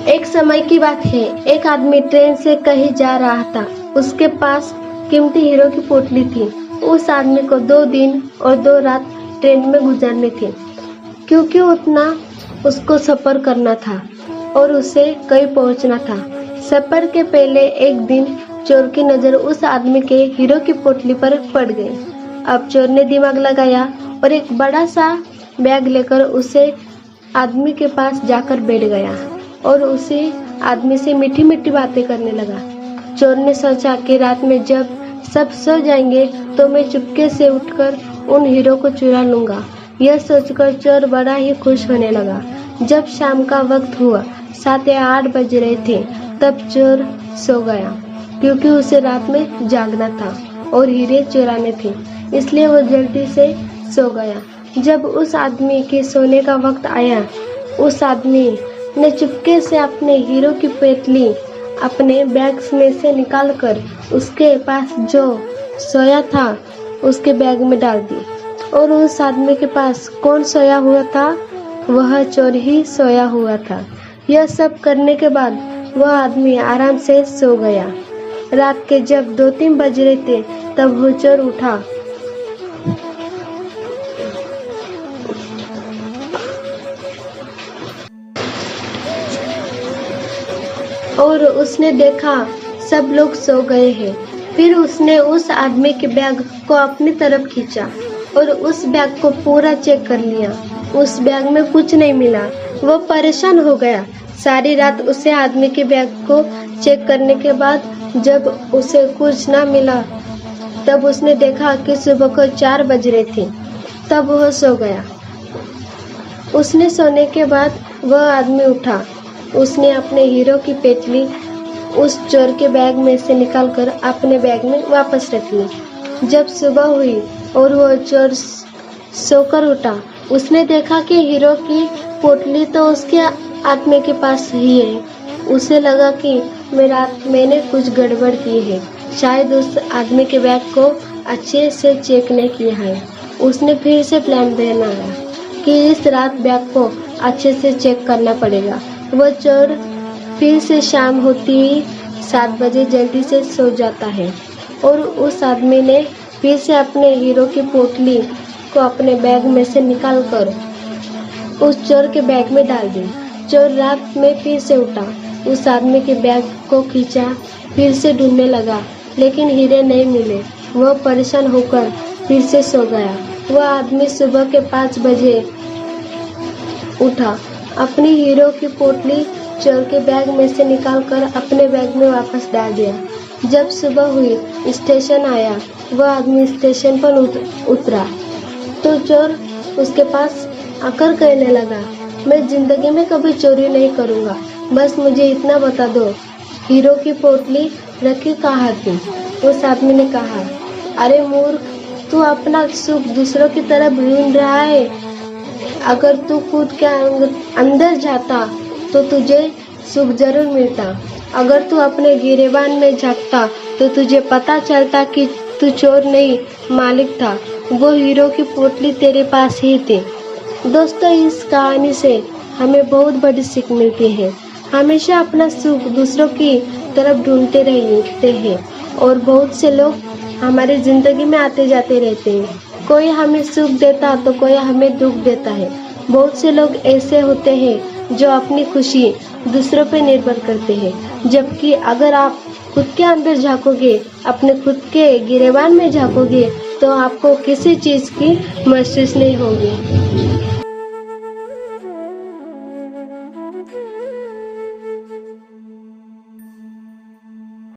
एक समय की बात है, एक आदमी ट्रेन से कहीं जा रहा था। उसके पास कीमती हीरो की पोटली थी। उस आदमी को 2 दिन और 2 रात ट्रेन में गुजारनी थी, क्योंकि उतना उसको सफ़र करना था और उसे कहीं पहुंचना था। सफ़र के पहले एक दिन चोर की नज़र उस आदमी के हीरो की पोटली पर पड़ गई। अब चोर ने दिमाग लगाया और एक बड़ा सा बैग लेकर उसे आदमी के पास जाकर बैठ गया और उसी आदमी से मीठी मीठी बातें करने लगा। चोर ने सोचा कि रात में जब सब सो जाएंगे तो मैं चुपके से उठकर उन हीरो को चुरा लूंगा। यह सोचकर चोर बड़ा ही खुश होने लगा। जब शाम का वक्त हुआ, 7 या 8 बज रहे थे, तब चोर सो गया, क्योंकि उसे रात में जागना था और हीरे चुराने थे, इसलिए वो जल्दी से सो गया। जब उस आदमी के सोने का वक्त आया, उस आदमी ने चुपके से अपने हीरो की पोटली अपने बैग में से निकालकर उसके पास जो सोया था उसके बैग में डाल दी। और उस आदमी के पास कौन सोया हुआ था? वह चोर ही सोया हुआ था। यह सब करने के बाद वह आदमी आराम से सो गया। रात के जब 2-3 बज रहे थे, तब वो चोर उठा और उसने देखा सब लोग सो गए हैं। फिर उसने उस आदमी के बैग को अपनी तरफ खींचा और उस बैग को पूरा चेक कर लिया। उस बैग में कुछ नहीं मिला। वो परेशान हो गया। सारी रात उसे आदमी के बैग को चेक करने के बाद जब उसे कुछ ना मिला, तब उसने देखा कि सुबह को 4 बज रहे थे। तब वह सो गया। उसने सोने के बाद वह आदमी उठा। उसने अपने हीरो की पोटली उस चोर के बैग में से निकालकर अपने बैग में वापस रख ली। जब सुबह हुई और वह चोर सोकर उठा, उसने देखा कि हीरो की पोटली तो उसके आत्मा के पास ही है। उसे लगा कि मैंने कुछ गड़बड़ की है, शायद उस आदमी के बैग को अच्छे से चेक नहीं किया है। उसने फिर से प्लान बनाया कि इस रात बैग को अच्छे से चेक करना पड़ेगा। वह चोर फिर से शाम होती ही 7 बजे जल्दी से सो जाता है और उस आदमी ने फिर से अपने हीरो की पोटली को अपने बैग में से निकालकर उस चोर के बैग में डाल दी। चोर रात में फिर से उठा, उस आदमी के बैग को खींचा, फिर से ढूंढने लगा, लेकिन हीरे नहीं मिले। वह परेशान होकर फिर से सो गया। वह आदमी सुबह के 5 बजे उठा, अपनी हीरो की पोटली चोर के बैग में से निकालकर अपने बैग में वापस डाल दिया। जब सुबह हुई, स्टेशन आया। वह आदमी स्टेशन पर उतरा तो चोर उसके पास आकर कहने लगा, मैं जिंदगी में कभी चोरी नहीं करूँगा, बस मुझे इतना बता दो, हीरो की पोटली रखी कहाँ थी? उस आदमी ने कहा, अरे मूर्ख, तू अपना सुख दूसरों की तरफ ढूंढ रहा है। अगर तू खुद के अंदर जाता तो तुझे सुख जरूर मिलता। अगर तू अपने गिरेबान में झांकता तो तुझे पता चलता कि तू चोर नहीं, मालिक था। वो हीरो की पोटली तेरे पास ही थी। दोस्तों, इस कहानी से हमें बहुत बड़ी सीख मिलती है। हमेशा अपना सुख दूसरों की तरफ ढूंढते रहते हैं और बहुत से लोग हमारी जिंदगी में आते जाते रहते हैं। कोई हमें सुख देता तो कोई हमें दुख देता है। बहुत से लोग ऐसे होते हैं जो अपनी खुशी दूसरों पर निर्भर करते हैं, जबकि अगर आप खुद के अंदर झांकोगे, अपने खुद के गिरेबान में झांकोगे, तो आपको किसी चीज़ की महसूस नहीं होगी।